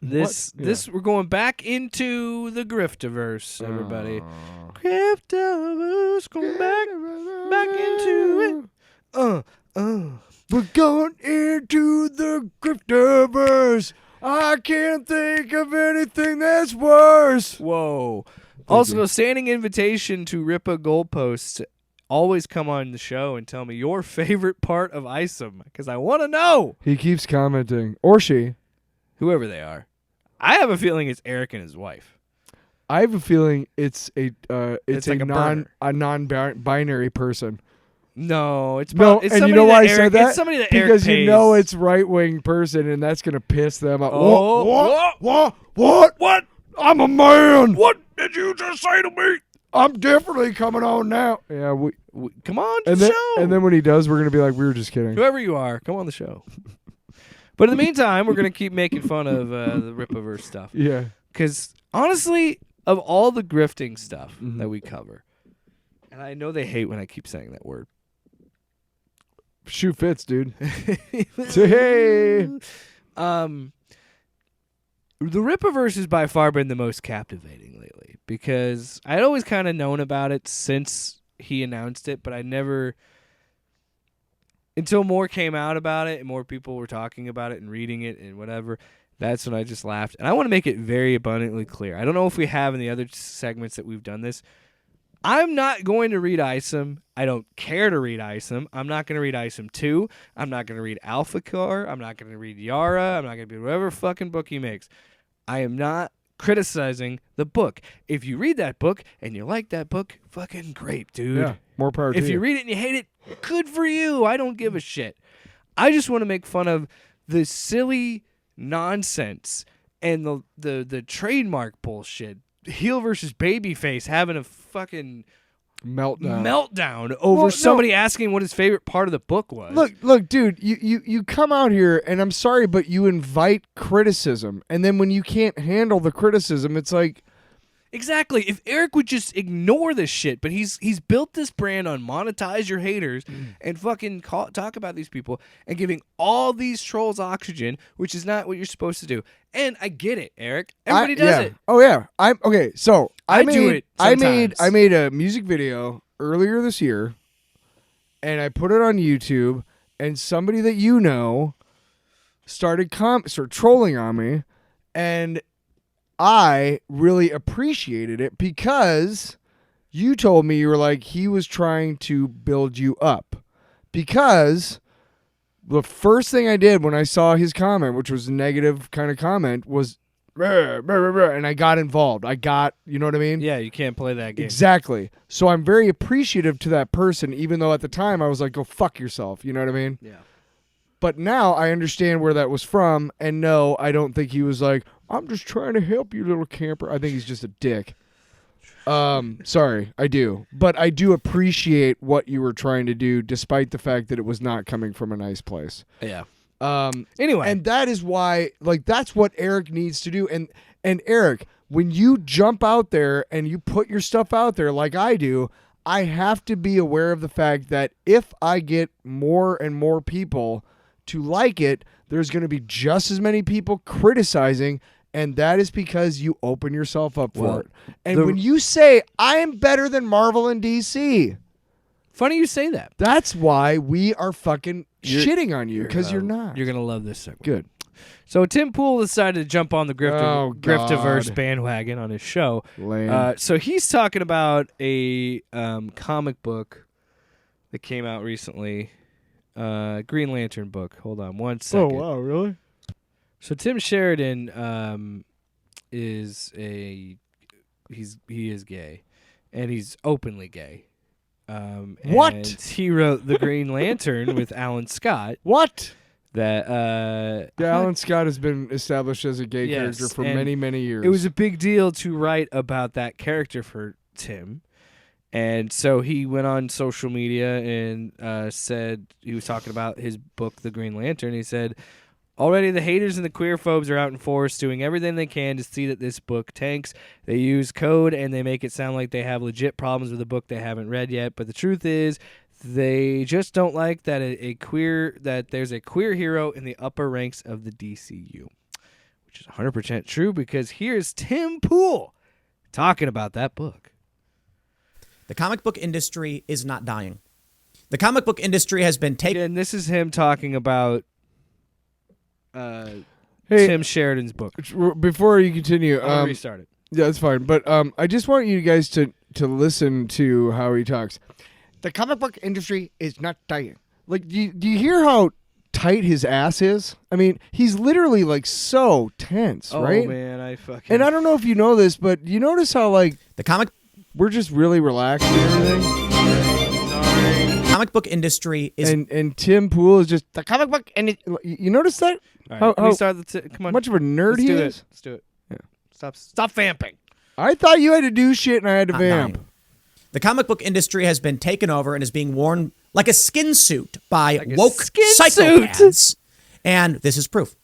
This we're going back into the Griftaverse, everybody. Griftaverse, going back into it. We're going into the Griftaverse. I can't think of anything that's worse. Whoa. Also, a standing invitation to Rippa Goalposts. Always come on the show and tell me your favorite part of ISOM, because I want to know. He keeps commenting. Or she. Whoever they are. I have a feeling it's Eric and his wife. I have a feeling it's a like a non-binary person. No, it's No, it's and you know why I Eric, said that? It's somebody that because Eric pays. you know it's right-wing person, and that's gonna piss them off. Oh, What? I'm a man. What did you just say to me? I'm definitely coming on now. Yeah, we come on to and the then, show. And then when he does, we're gonna be like, we were just kidding. Whoever you are, come on the show. But in the meantime, we're gonna keep making fun of the Rippaverse stuff. Yeah. Because honestly, of all the grifting stuff that we cover, and I know they hate when I keep saying that word. Shoe fits, dude. Hey. The Rippaverse has by far been the most captivating lately because I'd always kind of known about it since he announced it, but I never, until more came out about it and more people were talking about it and reading it and whatever, that's when I just laughed. And I want to make it very abundantly clear. I don't know if we have in the other segments that we've done this. I'm not going to read ISOM. I don't care to read ISOM. I'm not going to read ISOM 2. I'm not going to read Alpha Core. I'm not going to read Yara. I'm not going to read whatever fucking book he makes. I am not criticizing the book. If you read that book and you like that book, fucking great, dude. Yeah, more power to you. If you read it and you hate it, good for you. I don't give a shit. I just want to make fun of the silly nonsense and the trademark bullshit. Heel versus babyface having a fucking meltdown over somebody asking what his favorite part of the book was. Look, dude, you come out here, and I'm sorry, but you invite criticism, and then when you can't handle the criticism, it's like... Exactly. If Eric would just ignore this shit, but he's built this brand on monetize your haters and fucking talk about these people and giving all these trolls oxygen, which is not what you're supposed to do. And I get it, Eric. Everybody does it. Oh yeah. So I do it sometimes. I made a music video earlier this year, and I put it on YouTube, and somebody that you know started trolling on me, and I really appreciated it because you told me, you were like, he was trying to build you up. Because the first thing I did when I saw his comment, which was a negative kind of comment, was and I got involved. You know what I mean? Yeah, you can't play that game. Exactly. So I'm very appreciative to that person, even though at the time I was like, go fuck yourself. You know what I mean? Yeah. But now I understand where that was from, and no, I don't think he was like, I'm just trying to help you, little camper. I think he's just a dick. Sorry, I do. But I do appreciate what you were trying to do, despite the fact that it was not coming from a nice place. Yeah. Anyway. And that is why, like, that's what Eric needs to do. And Eric, when you jump out there and you put your stuff out there like I do, I have to be aware of the fact that if I get more and more people to like it, there's going to be just as many people criticizing, and that is because you open yourself up for it. And when you say, I am better than Marvel and DC, funny you say that. That's why we are fucking shitting on you, because you're not. You're going to love this segment. Good. So Tim Pool decided to jump on the Griftaverse bandwagon on his show. Lame. So he's talking about a comic book that came out recently. Green Lantern book. Hold on one second. Oh, wow, really? So Tim Sheridan is he is gay, and he's openly gay. What? And he wrote the Green Lantern with Alan Scott. What? That Alan Scott has been established as a gay character for many, many years. It was a big deal to write about that character for Tim. And so he went on social media and said, he was talking about his book, The Green Lantern. He said, already the haters and the queerphobes are out in force doing everything they can to see that this book tanks. They use code and they make it sound like they have legit problems with a book they haven't read yet. But the truth is, they just don't like that there's a queer hero in the upper ranks of the DCU. which is 100% true because here's Tim Pool talking about that book. The comic book industry is not dying. The comic book industry has been taken. And this is him talking about Hey, Tim Sheridan's book. before you continue, I'm gonna restart it. yeah, that's fine. But I just want you guys to listen to how he talks. The comic book industry is not dying. Like, do you hear how tight his ass is? I mean, he's literally like so tense, right? Oh man, I fucking. And I don't know if you know this, but you notice how like The comic we're just really relaxed and everything. comic book industry is And Tim Pool is just the comic book, and you notice that? All right, How let me start come on. much of a nerd Let's he do is? it. Let's do it. Yeah. Stop vamping. I thought you had to do shit and I had to not vamp. dying. The comic book industry has been taken over and is being worn like a skin suit by Like a woke skin psychopaths. And this is proof.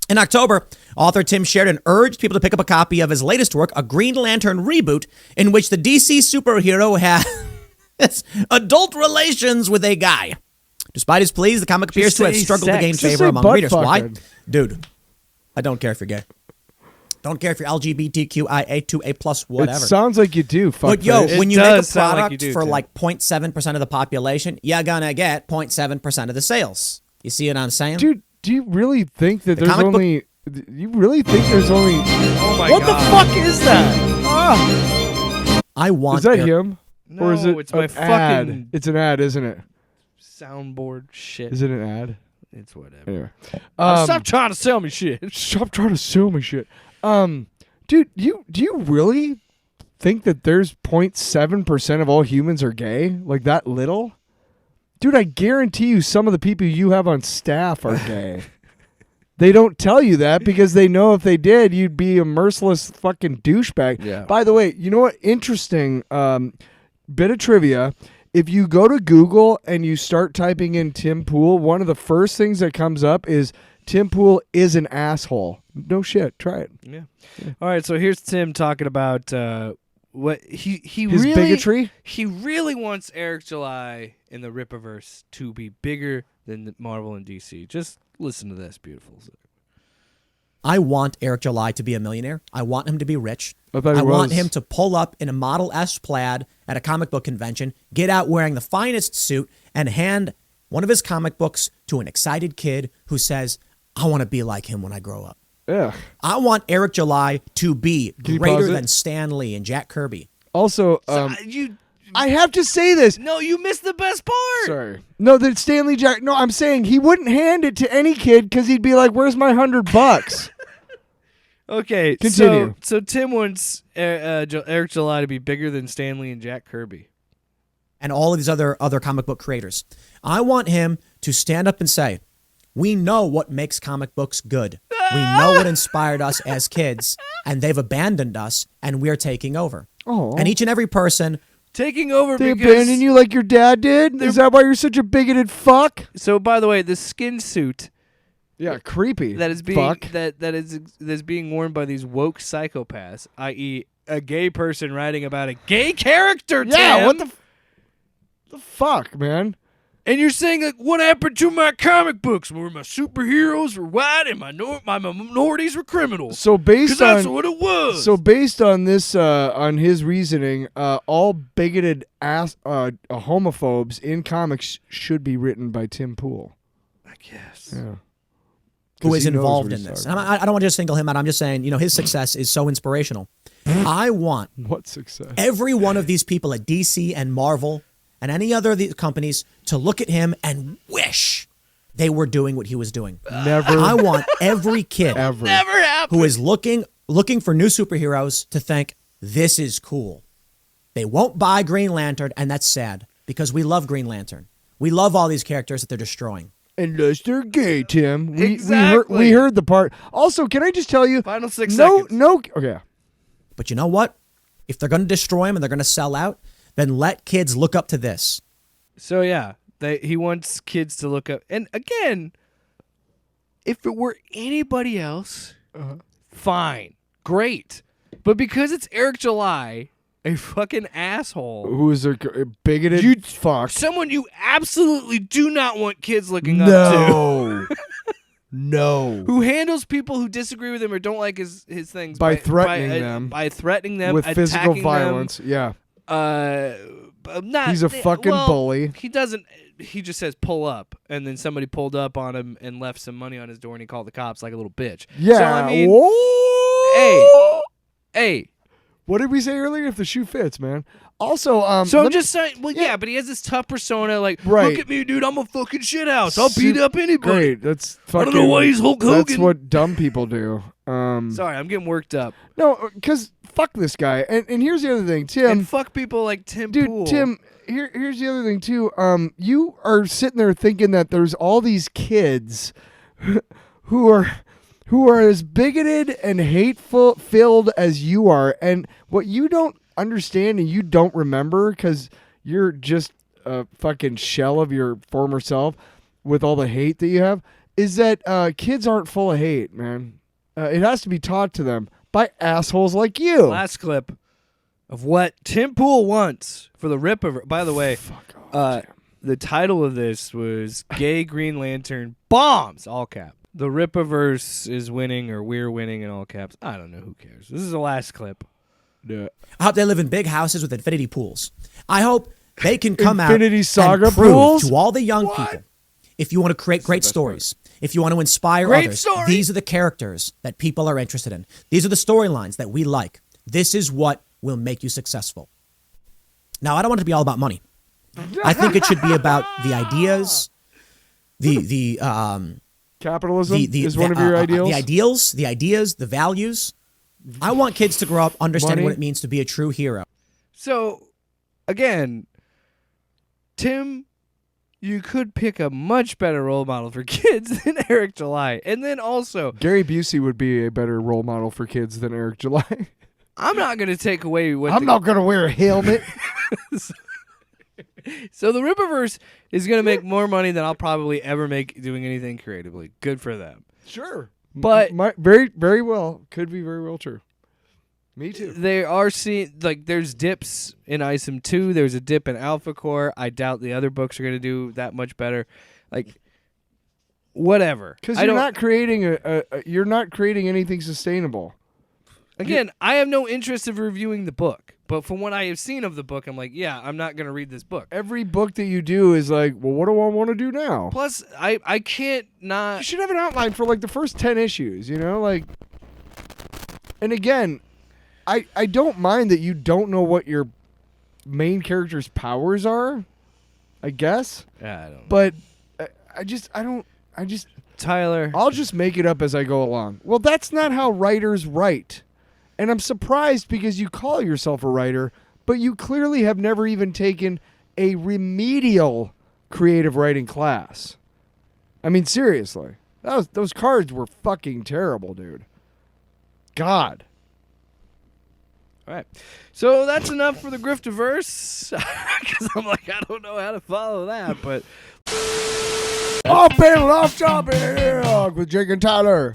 In October, author Tim Sheridan urged people to pick up a copy of his latest work, a Green Lantern reboot, in which the DC superhero has adult relations with a guy. Despite his pleas, the comic appears to have say struggled to gain sex. Just favor say among butt readers. Why? fucking. Dude, I don't care if you're gay. Don't care if you're LGBTQIA2A+, whatever. It sounds like you do. Fuck But yo, face. when It you make a does sound like product you do, for Tim. like 0.7% of the population, you're gonna get 0.7% of the sales. You see what I'm saying? Dude, do you really think that there's comic book- only? You really think there's only? Oh my What god. the fuck is that? Ah, I want is that Eric- him? No, Or is it it's my an ad? fucking It's an ad, isn't it? soundboard shit. Is it an ad? It's whatever. Anyway, Stop trying to sell me shit. Stop trying to sue me, shit. Dude, do you really think that there's 0.7% of all humans are gay? Like that little? Dude, I guarantee you some of the people you have on staff are gay. They don't tell you that because they know if they did, you'd be a merciless fucking douchebag. Yeah. By the way, you know what? Interesting bit of trivia. If you go to Google and you start typing in Tim Pool, one of the first things that comes up is Tim Pool is an asshole. No shit. Try it. Yeah. All right, so here's Tim talking about what he His really bigotry? He really wants Eric July in the Rippaverse to be bigger than Marvel and DC. Just listen to this, beautiful. I want Eric July to be a millionaire. I want him to be rich. I thought he I want was. him to pull up in a Model S plaid at a comic book convention, get out wearing the finest suit, and hand one of his comic books to an excited kid who says, I want to be like him when I grow up. Yeah. I want Eric July to be Can you greater pause it? than Stan Lee and Jack Kirby. Also, You I have to say this. no, you missed the best part. Sorry. No, that Stanley Jack. No, I'm saying he wouldn't hand it to any kid because he'd be like, "Where's my $100?" Okay, Continue. So Tim wants Eric July to be bigger than Stanley and Jack Kirby. And all of these other comic book creators. I want him to stand up and say, we know what makes comic books good. We know what inspired us as kids, and they've abandoned us, and we're taking over. Oh, And each and every person, Taking over they because abandoned you like your dad did. Is that why you're such a bigoted fuck? So by the way, the skin suit Yeah, creepy. that is being fuck. that's being worn by these woke psychopaths, i.e., a gay person writing about a gay character. Yeah, Tim. what the fuck, man? And you're saying like, what happened to my comic books where my superheroes were white and my minorities were criminals? So Because based that's on what it was. so based on this, on his reasoning, all bigoted ass homophobes in comics should be written by Tim Pool. I guess. Yeah. who 'Cause is he knows involved what in he's this. talking And I don't want to just single him out. I'm just saying, his success is so inspirational. I want What success? every one of these people at DC and Marvel and any other of these companies to look at him and wish they were doing what he was doing. Never, I want every kid ever. Never happened. who is looking for new superheroes to think, this is cool. They won't buy Green Lantern, and that's sad because we love Green Lantern. We love all these characters that they're destroying. Unless they're gay, Tim. Exactly. We heard the part. Also, can I just tell you? Final 6 no, seconds. no. Okay. But you know what? If they're going to destroy him and they're going to sell out, then let kids look up to this. So yeah, he wants kids to look up. And again, if it were anybody else, fine, great. But because it's Eric July, a fucking asshole, Who is a bigoted You- fuck? someone you absolutely do not want kids looking up to. No. No. who handles people who disagree with him or don't like his things By threatening them. by threatening them with physical attacking violence. Yeah. Not He's a fucking bully. He doesn't. He just says pull up, and then somebody pulled up on him and left some money on his door, and he called the cops like a little bitch. Yeah. So, I mean, Whoa. hey. What did we say earlier? If the shoe fits, man. Also, So I'm just saying. Well, yeah, but he has this tough persona. Like, Right. look at me, dude. I'm a fucking shithouse. I'll beat up anybody. Great. That's fucking. I don't know why he's Hulk Hogan. That's what dumb people do. Sorry, I'm getting worked up. No, because fuck this guy. And here's the other thing, Tim. And fuck people like Tim Dude, Pool. Tim. Here's the other thing too. You are sitting there thinking that there's all these kids who are as bigoted and hateful filled as you are, and what you don't understand and you don't remember because you're just a fucking shell of your former self with all the hate that you have is that kids aren't full of hate, man. It has to be taught to them by assholes like you. Last clip of what Tim Pool wants for the Rippaverse. By the way, the title of this was Gay Green Lantern Bombs, all cap. The Rippaverse is winning, or we're winning in all caps. I don't know. Who cares? This is the last clip. Yeah. I hope they live in big houses with infinity pools. I hope they can come out Infinity Saga and prove pools? to all the young people, if you want to create great stories, if you want to inspire Great others, story. these are the characters that people are interested in. These are the storylines that we like. This is what will make you successful. Now, I don't want it to be all about money. I think it should be about the ideas, the Capitalism is one of your ideals. the ideas, the values. I want kids to grow up understanding Money. what it means to be a true hero. So, again, Tim, you could pick a much better role model for kids than Eric July. And then also, Gary Busey would be a better role model for kids than Eric July. I'm not going to take away what I'm not going to wear a helmet. So the Rippaverse is going to make more money than I'll probably ever make doing anything creatively. Good for them. Sure. But very, very well. Could be very well true. Me too. they are seeing, like, there's dips in ISIM 2. There's a dip in Alpha Core. I doubt the other books are going to do that much better. Like, whatever. Because you're not creating you're not creating anything sustainable. Again, I have no interest in reviewing the book. But from what I have seen of the book, I'm like, yeah, I'm not going to read this book. Every book that you do is like, well, what do I want to do now? Plus, I can't not. You should have an outline for like the first 10 issues, you know? Like, and again, I don't mind that you don't know what your main character's powers are, I guess. Yeah, I don't know. But Tyler. I'll just make it up as I go along. Well, that's not how writers write. And I'm surprised because you call yourself a writer, but you clearly have never even taken a remedial creative writing class. I mean, seriously. Those cards were fucking terrible, dude. God. All right. So that's enough for the Griftaverse. Because I'm like, I don't know how to follow that, but Off panel, off topic with Jake and Tyler.